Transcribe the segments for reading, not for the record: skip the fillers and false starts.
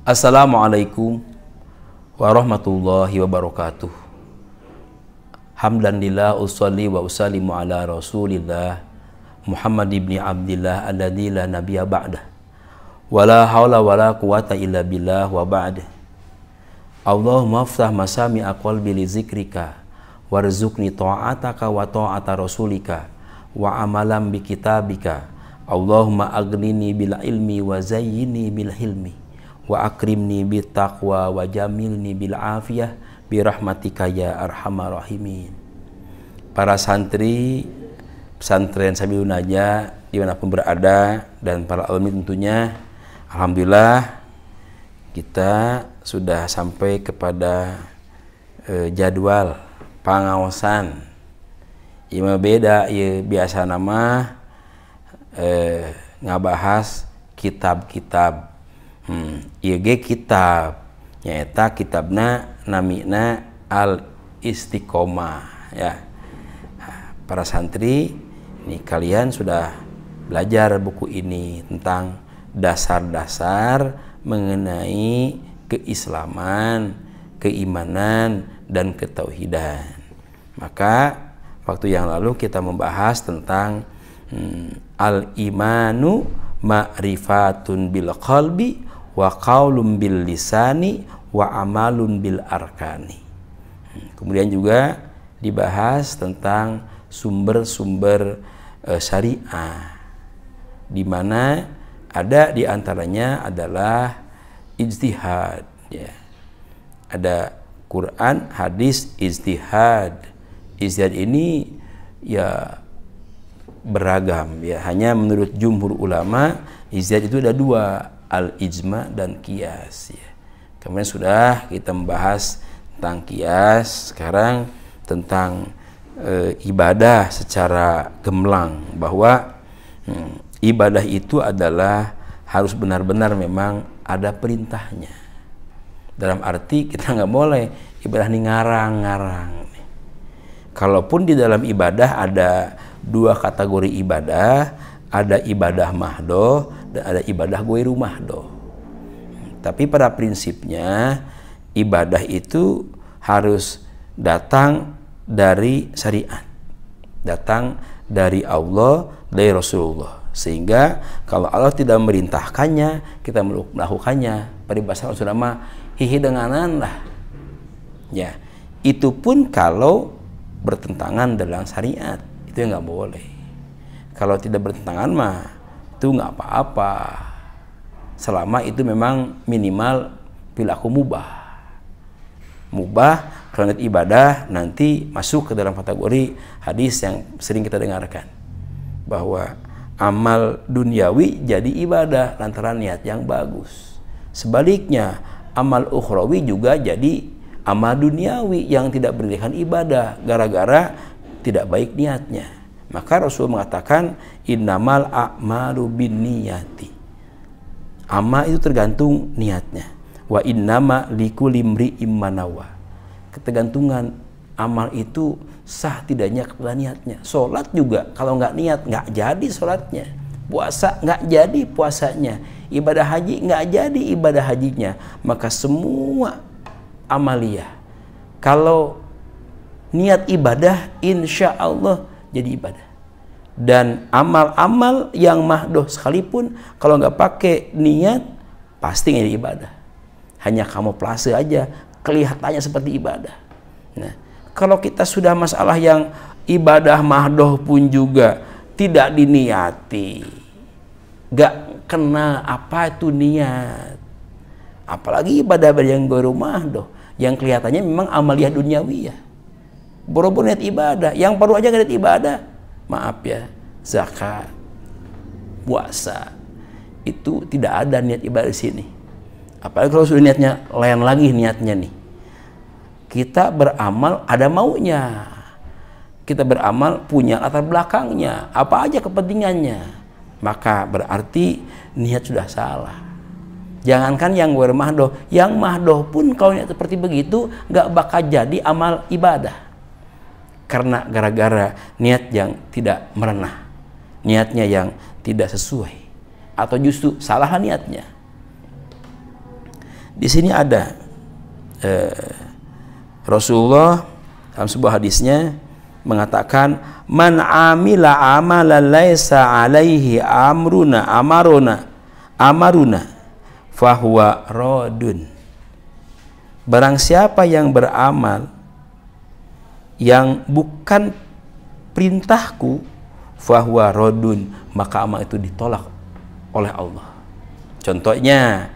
Assalamualaikum warahmatullahi wabarakatuh. Hamdanillah usolli wa usallimu ala rasulillah Muhammad ibni Abdillah alladzi la nabiyya ba'dah. Wala haula wala quwata illa billah wa ba'd. Allahumma aftah masami'a qalbi li zikrika warzuqni ta'ataka wa ta'ata rasulika wa amalan bi kitabika. Allahumma aghnini bil ilmi wa zayyini bil hilmi wa akrimni bit taqwa wa jamilni bil afiyah bi rahmatika ya arhamar rahimin. Para santri pesantren Sabilun Najah dimanapun berada dan para alumni tentunya, alhamdulillah kita sudah sampai kepada jadwal pengawasan. Ima beda ya biasa nama ngabahas kitab-kitab. Ieu kitab nyaeta kitabna namina Al Istiqomah ya. Para santri ini kalian sudah belajar buku ini tentang dasar-dasar mengenai keislaman, keimanan dan ketauhidan. Maka waktu yang lalu kita membahas tentang al-imanu ma'rifatun bil qalbi wa qaulun bil lisani wa amalun bil arkani. Kemudian juga dibahas tentang sumber-sumber syariah, di mana ada di antaranya adalah ijtihad ya. Ada Quran, hadis, ijtihad. Ijtihad ini ya beragam ya, hanya menurut jumhur ulama ijtihad itu ada dua, al-ijma dan qiyas ya. Kemudian sudah kita membahas tentang qiyas, sekarang tentang ibadah secara gemblang, bahwa ibadah itu adalah harus benar-benar memang ada perintahnya. Dalam arti kita nggak boleh ibadah ini ngarang-ngarang. Kalaupun di dalam ibadah ada dua kategori ibadah, ada ibadah mahdoh dan ada ibadah ghairu mahdoh. Tapi pada prinsipnya ibadah itu harus datang dari syariat, datang dari Allah, dari Rasulullah. Sehingga kalau Allah tidak memerintahkannya, kita melakukannya. Peribahasa ulama hihi denganan lah. Ya, itu pun kalau bertentangan dengan syariat, itu yang nggak boleh. Kalau tidak bertentangan mah itu nggak apa-apa, selama itu memang minimal perilaku mubah. Mubah karena ibadah nanti masuk ke dalam kategori hadis yang sering kita dengarkan, bahwa amal duniawi jadi ibadah lantaran niat yang bagus. Sebaliknya amal ukhrawi juga jadi amal duniawi yang tidak berdirikan ibadah gara-gara tidak baik niatnya. Maka Rasul mengatakan innamal a'malu binniyati. Amal itu tergantung niatnya. Wa innama likulli imri'im ma nawa. Ketergantungan amal itu sah tidaknya kepada niatnya. Salat juga kalau nggak niat nggak jadi salatnya. Puasa nggak jadi puasanya. Ibadah haji nggak jadi ibadah hajinya. Maka semua amaliyah kalau niat ibadah insya Allah jadi ibadah. Dan amal-amal yang mahdoh sekalipun kalau nggak pakai niat pasti nggak jadi ibadah. Hanya kamuflase aja, kelihatannya seperti ibadah. Nah, kalau kita sudah masalah yang ibadah mahdoh pun juga tidak diniati, nggak kena apa itu niat. Apalagi ibadah yang ghairu mahdoh, yang kelihatannya memang amaliyah duniawiyah. Boro-boro niat ibadah, yang baru aja niat ibadah, maaf ya, zakat, puasa, itu tidak ada niat ibadah di sini. Apalagi kalau sudah niatnya lain lagi niatnya nih. Kita beramal ada maunya. Kita beramal punya latar belakangnya, apa aja kepentingannya. Maka berarti niat sudah salah. Jangankan yang ghairu mahdoh, yang mahdoh pun kalau niat seperti begitu nggak bakal jadi amal ibadah. Karena gara-gara niat yang tidak merenah, niatnya yang tidak sesuai, atau justru salah niatnya. Di sini ada Rasulullah dalam sebuah hadisnya mengatakan, man amila amalan laisa alaihi amaruna fahuwa radun. Barang siapa yang beramal yang bukan perintahku, fahuwa radun, maka amal itu ditolak oleh Allah. Contohnya,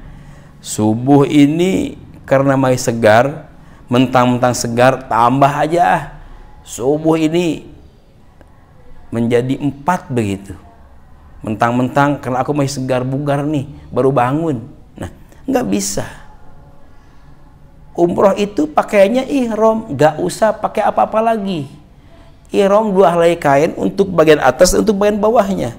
subuh ini karena masih segar, mentang-mentang segar, tambah aja subuh ini menjadi 4 begitu. Mentang-mentang karena aku masih segar bugar nih, baru bangun. Nah, nggak bisa. Umroh itu pakaiannya ihram, nggak usah pakai apa-apa lagi. Ihram 2 helai kain untuk bagian atas, untuk bagian bawahnya.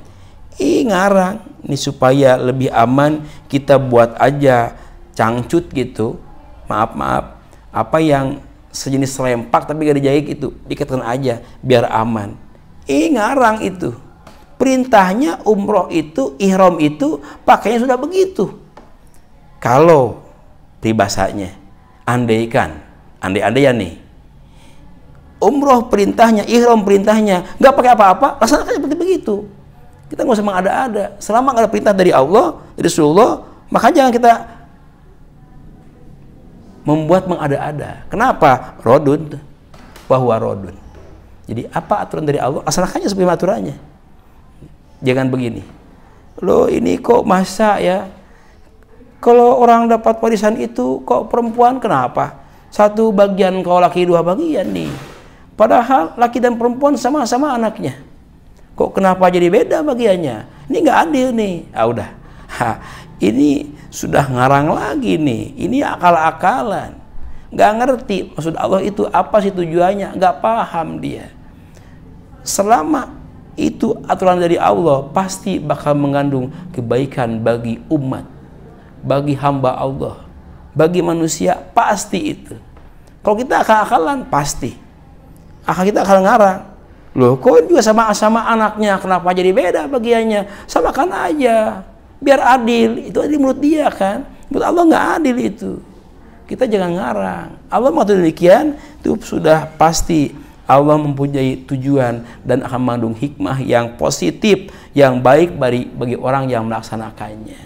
Ngarang. Ini supaya lebih aman, kita buat aja cangcut gitu. Maaf, apa yang sejenis selempak tapi gak dijahit itu dikatakan aja biar aman. Ngarang itu. Perintahnya umroh itu, ihram itu pakainya sudah begitu. Kalau peribahasanya, andai-andai ya nih, umroh perintahnya, ihram perintahnya, nggak pakai apa-apa, laksanakan seperti begitu. Kita nggak usah mengada-ada. Selama nggak ada perintah dari Allah, dari Rasulullah, maka jangan kita membuat mengada-ada. Kenapa? Rodun, bahwa rodun. Jadi apa aturan dari Allah, laksanakannya seperti aturannya. Jangan begini. Loh ini kok masa ya? Kalau orang dapat warisan itu kok perempuan kenapa? 1 bagian kau laki, 2 bagian nih. Padahal laki dan perempuan sama-sama anaknya. Kok kenapa jadi beda bagiannya? Ini nggak adil nih. Udah. Ini sudah ngarang lagi nih. Ini akal-akalan. Nggak ngerti maksud Allah itu apa sih tujuannya. Nggak paham dia. Selama itu aturan dari Allah, pasti bakal mengandung kebaikan bagi umat, bagi hamba Allah, bagi manusia, pasti itu. Kalau kita akal-akalan, pasti. Akal kita akal ngarang. Loh, kok juga sama-sama anaknya, kenapa jadi beda bagiannya? Samakan aja, biar adil. Itu adil menurut dia kan. Menurut Allah nggak adil itu. Kita jangan ngarang. Allah mengatur demikian, itu sudah pasti Allah mempunyai tujuan dan akan mengandung hikmah yang positif, yang baik bagi orang yang melaksanakannya.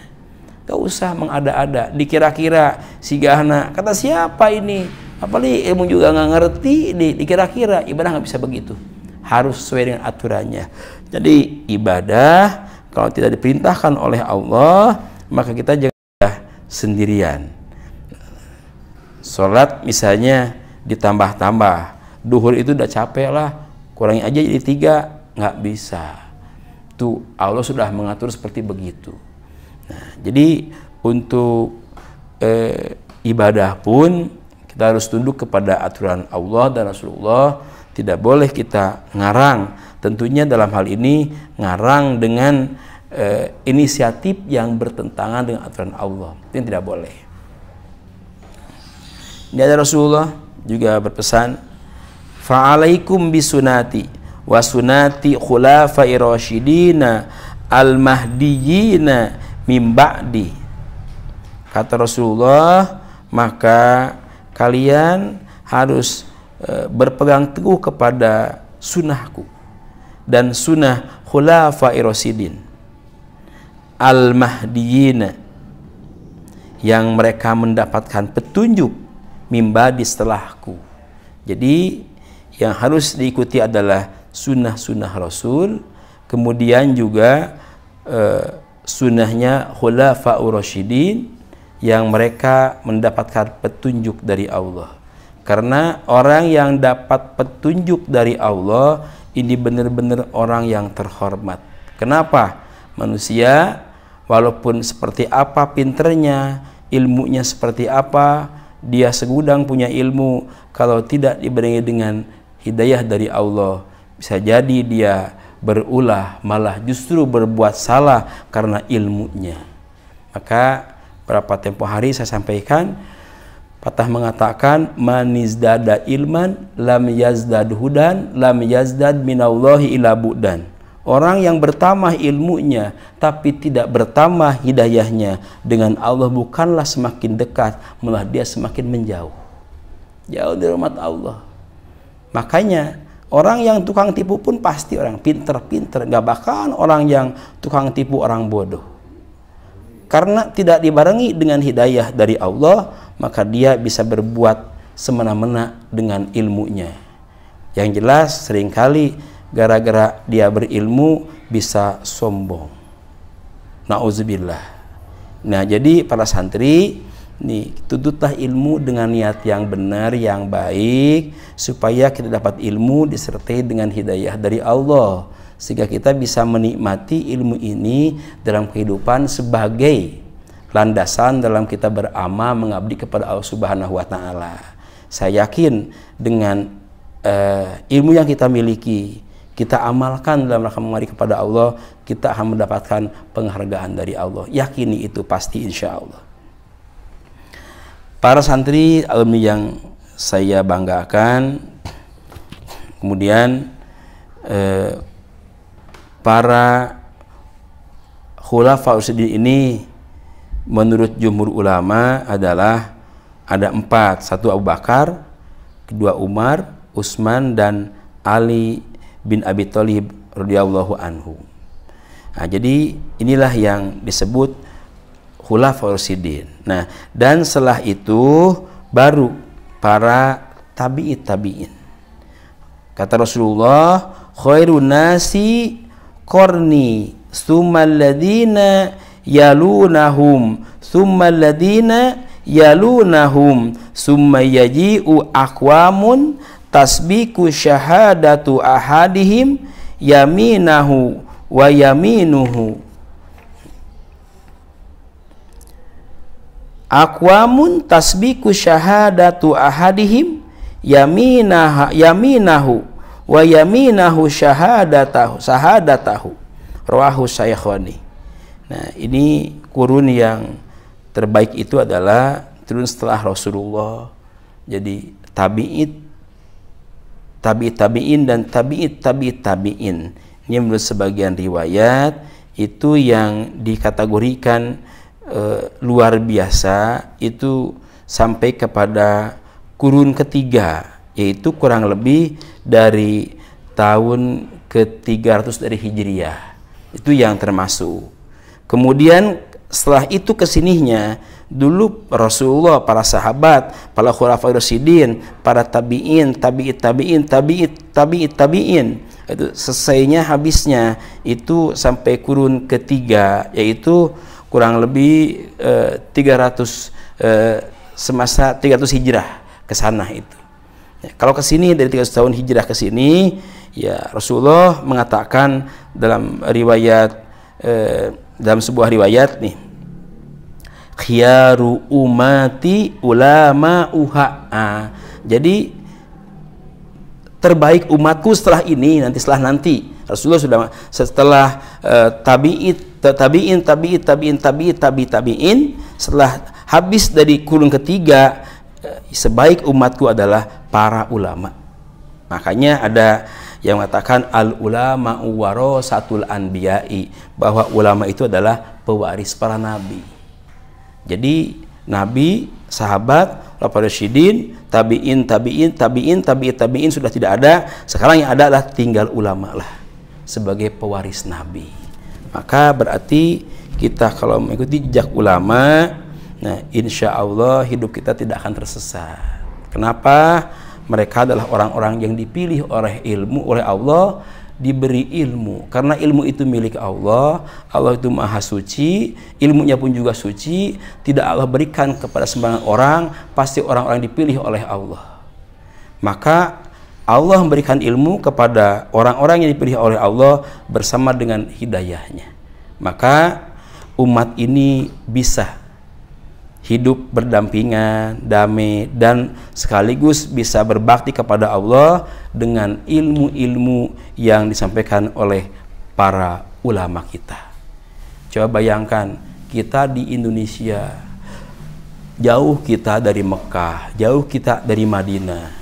Gak usah mengada-ada, dikira-kira, si gahana, kata siapa ini? Apalagi ilmu juga nggak ngerti, dikira-kira. Ibadah nggak bisa begitu. Harus sesuai dengan aturannya. Jadi ibadah kalau tidak diperintahkan oleh Allah, maka kita jangan sendirian. Sholat misalnya ditambah-tambah, duhur itu udah capek lah, kurangi aja jadi 3, nggak bisa. Tuh Allah sudah mengatur seperti begitu. Nah, jadi untuk ibadah pun kita harus tunduk kepada aturan Allah dan Rasulullah. Tidak boleh kita ngarang. Tentunya dalam hal ini ngarang dengan inisiatif yang bertentangan dengan aturan Allah. Itu yang tidak boleh. Ini ada Rasulullah juga berpesan, fa'alaikum bisunati wa sunati khulafai rasyidina al-mahdiyina min ba'di. Kata Rasulullah, maka kalian harus berpegang teguh kepada sunnahku dan sunnah khulafai rasyidin al-mahdiyina, yang mereka mendapatkan petunjuk mimba di setelahku. Jadi yang harus diikuti adalah sunnah-sunnah Rasul, kemudian juga sunnahnya khulafa'ur rasyidin yang mereka mendapatkan petunjuk dari Allah. Karena orang yang dapat petunjuk dari Allah ini benar-benar orang yang terhormat. Kenapa? Manusia walaupun seperti apa pinternya, ilmunya seperti apa, dia segudang punya ilmu, kalau tidak dibarengi dengan hidayah dari Allah, bisa jadi dia berulah, malah justru berbuat salah karena ilmunya. Maka beberapa tempo hari saya sampaikan, patah mengatakan, manizdada ilman lam yazdad hudan lam yazdad minallahi ila bu'dan Orang yang bertambah ilmunya tapi tidak bertambah hidayahnya dengan Allah bukanlah semakin dekat, malah dia semakin menjauh. Jauh dari rahmat Allah. Makanya orang yang tukang tipu pun pasti orang pinter-pinter, gak bakal orang yang tukang tipu orang bodoh. Karena tidak dibarengi dengan hidayah dari Allah, maka dia bisa berbuat semena-mena dengan ilmunya. Yang jelas seringkali gara-gara dia berilmu bisa sombong. Nauzubillah. Nah, jadi para santri nih, tuntutlah ilmu dengan niat yang benar, yang baik, supaya kita dapat ilmu disertai dengan hidayah dari Allah, sehingga kita bisa menikmati ilmu ini dalam kehidupan sebagai landasan dalam kita beramal mengabdi kepada Allah Subhanahu wa taala. Saya yakin dengan ilmu yang kita miliki, kita amalkan dalam rangka mengabdi kepada Allah, kita akan mendapatkan penghargaan dari Allah. Yakini itu pasti, insya Allah. Para santri alumni yang saya banggakan, kemudian para khulafaur rasyidin ini menurut jumhur ulama adalah ada 4. 1 Abu Bakar, 2 Umar, Utsman, dan Ali bin Abi Thalib radhiyallahu anhu. Nah, jadi inilah yang disebut khulafaur rasyidin. Nah, dan setelah itu baru para tabi'in. Kata Rasulullah, khairun nasi qarni, tsummal ladzina yalunahum, tsummal ladzina yalunahum, tsumma yaji'u aqwamun tasbiku syahadatu ahadihim yaminahu wa yaminuhu. Aqwamun tasbiku syahadatu ahadihim yaminahu wa yaminahu syahadatahu rawahu Syaikhaini. Nah, ini kurun yang terbaik itu adalah turun setelah Rasulullah. Jadi tabi'in dan tabi'in. Ini menurut sebagian riwayat itu yang dikategorikan luar biasa itu sampai kepada kurun ketiga, yaitu kurang lebih dari tahun ke-300 dari Hijriyah. Itu yang termasuk. Kemudian setelah itu kesininya, dulu Rasulullah, para sahabat, para khulafaur rasyidin, para tabi'in, tabi'in, itu selesainya habisnya itu sampai kurun ketiga, yaitu kurang lebih 300 semasa 300 hijrah ke sana itu. Ya, kalau ke sini dari 300 tahun hijrah ke sini, ya Rasulullah mengatakan dalam riwayat dalam sebuah riwayat nih, khiyaru umati ulama'uha. Jadi terbaik umatku setelah ini, nanti Rasulullah sudah setelah tabi'in, setelah habis dari kurun ketiga, sebaik umatku adalah para ulama. Makanya ada yang mengatakan al ulama warasatul anbiya'i, bahwa ulama itu adalah pewaris para nabi. Jadi nabi, sahabat, para rasyidin, tabi'in sudah tidak ada. Sekarang yang ada adalah tinggal ulama lah sebagai pewaris nabi. Maka berarti kita kalau mengikuti jejak ulama, nah insya Allah hidup kita tidak akan tersesat. Kenapa? Mereka adalah orang-orang yang dipilih oleh Allah, diberi ilmu. Karena ilmu itu milik Allah, Allah itu maha suci, ilmunya pun juga suci, tidak Allah berikan kepada sembarangan orang, pasti orang-orang dipilih oleh Allah. Maka Allah memberikan ilmu kepada orang-orang yang dipilih oleh Allah bersama dengan hidayahnya. Maka umat ini bisa hidup berdampingan, damai, dan sekaligus bisa berbakti kepada Allah dengan ilmu-ilmu yang disampaikan oleh para ulama kita. Coba bayangkan, kita di Indonesia, jauh kita dari Mekah, jauh kita dari Madinah,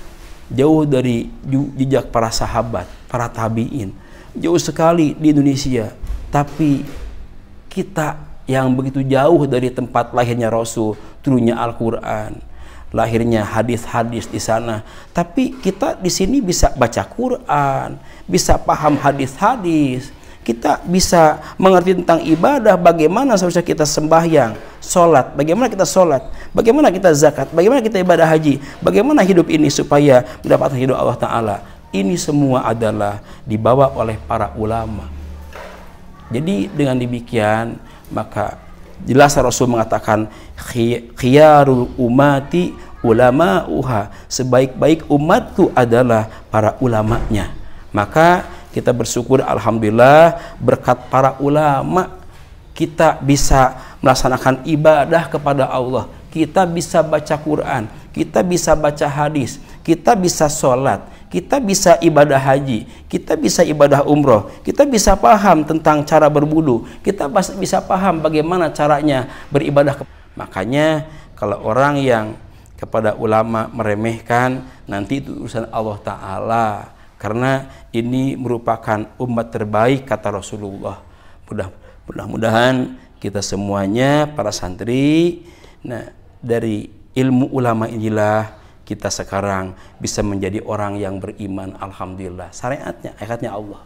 jauh dari jejak para sahabat, para tabi'in. jauh sekali di Indonesia. Tapi kita yang begitu jauh dari tempat lahirnya Rasul, turunnya Al-Quran, lahirnya hadis-hadis di sana. Tapi kita di sini bisa baca Quran, bisa paham hadis-hadis, kita bisa mengerti tentang ibadah, bagaimana seharusnya kita sembahyang, sholat, bagaimana kita sholat, bagaimana kita zakat, bagaimana kita ibadah haji, bagaimana hidup ini supaya mendapatkan hidup Allah Ta'ala. Ini semua adalah dibawa oleh para ulama. Jadi dengan demikian, maka jelas Rasul mengatakan khiyarul umati ulama'uha, sebaik-baik umatku adalah para ulamanya. Maka kita bersyukur, alhamdulillah, berkat para ulama kita bisa melaksanakan ibadah kepada Allah, kita bisa baca Quran, kita bisa baca hadis, kita bisa sholat, kita bisa ibadah haji, kita bisa ibadah umroh, kita bisa paham tentang cara berwudu, kita bisa paham bagaimana caranya beribadah. Makanya kalau orang yang kepada ulama meremehkan, nanti itu urusan Allah Ta'ala, karena ini merupakan umat terbaik kata Rasulullah. Mudah-mudahan kita semuanya para santri, nah dari ilmu ulama inilah kita sekarang bisa menjadi orang yang beriman, alhamdulillah. Syariatnya, ayatnya Allah.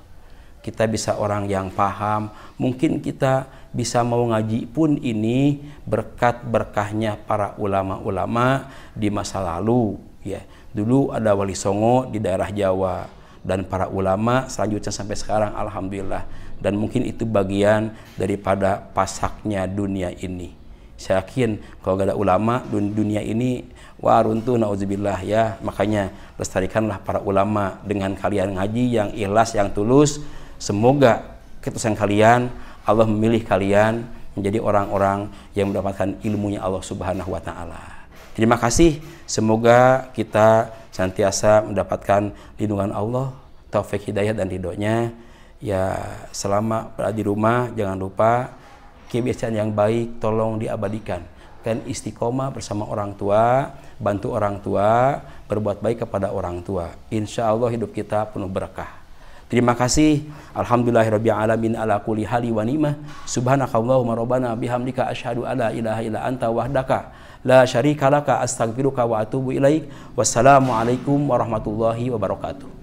Kita bisa orang yang paham, mungkin kita bisa mau ngaji pun ini berkat berkahnya para ulama-ulama di masa lalu, ya. Dulu ada Wali Songo di daerah Jawa, dan para ulama selanjutnya sampai sekarang, alhamdulillah. Dan mungkin itu bagian daripada pasaknya dunia ini. Saya yakin kalau gak ada ulama, dunia ini wah runtuh, nauzubillah, ya. Makanya lestarikanlah para ulama dengan kalian ngaji yang ikhlas, yang tulus. Semoga ketusan kalian, Allah memilih kalian menjadi orang-orang yang mendapatkan ilmunya Allah Subhanahu wa Ta'ala. Terima kasih. Semoga kita senantiasa mendapatkan lindungan Allah, taufik hidayah dan ridhonya. Ya, selama berada di rumah jangan lupa kebiasaan yang baik tolong diabadikan. Kan istiqomah bersama orang tua, bantu orang tua, berbuat baik kepada orang tua. Insya Allah hidup kita penuh berkah. Terima kasih. Alhamdulillahirabbil alamin ala kulli hali wa ni'mah. Subhanakallahumma rabbana bihamdika asyhadu alla ilaha illa anta wahdaka la syarika laka, astaghfiruka wa atubu ilaik. Wassalamualaikum warahmatullahi wabarakatuh.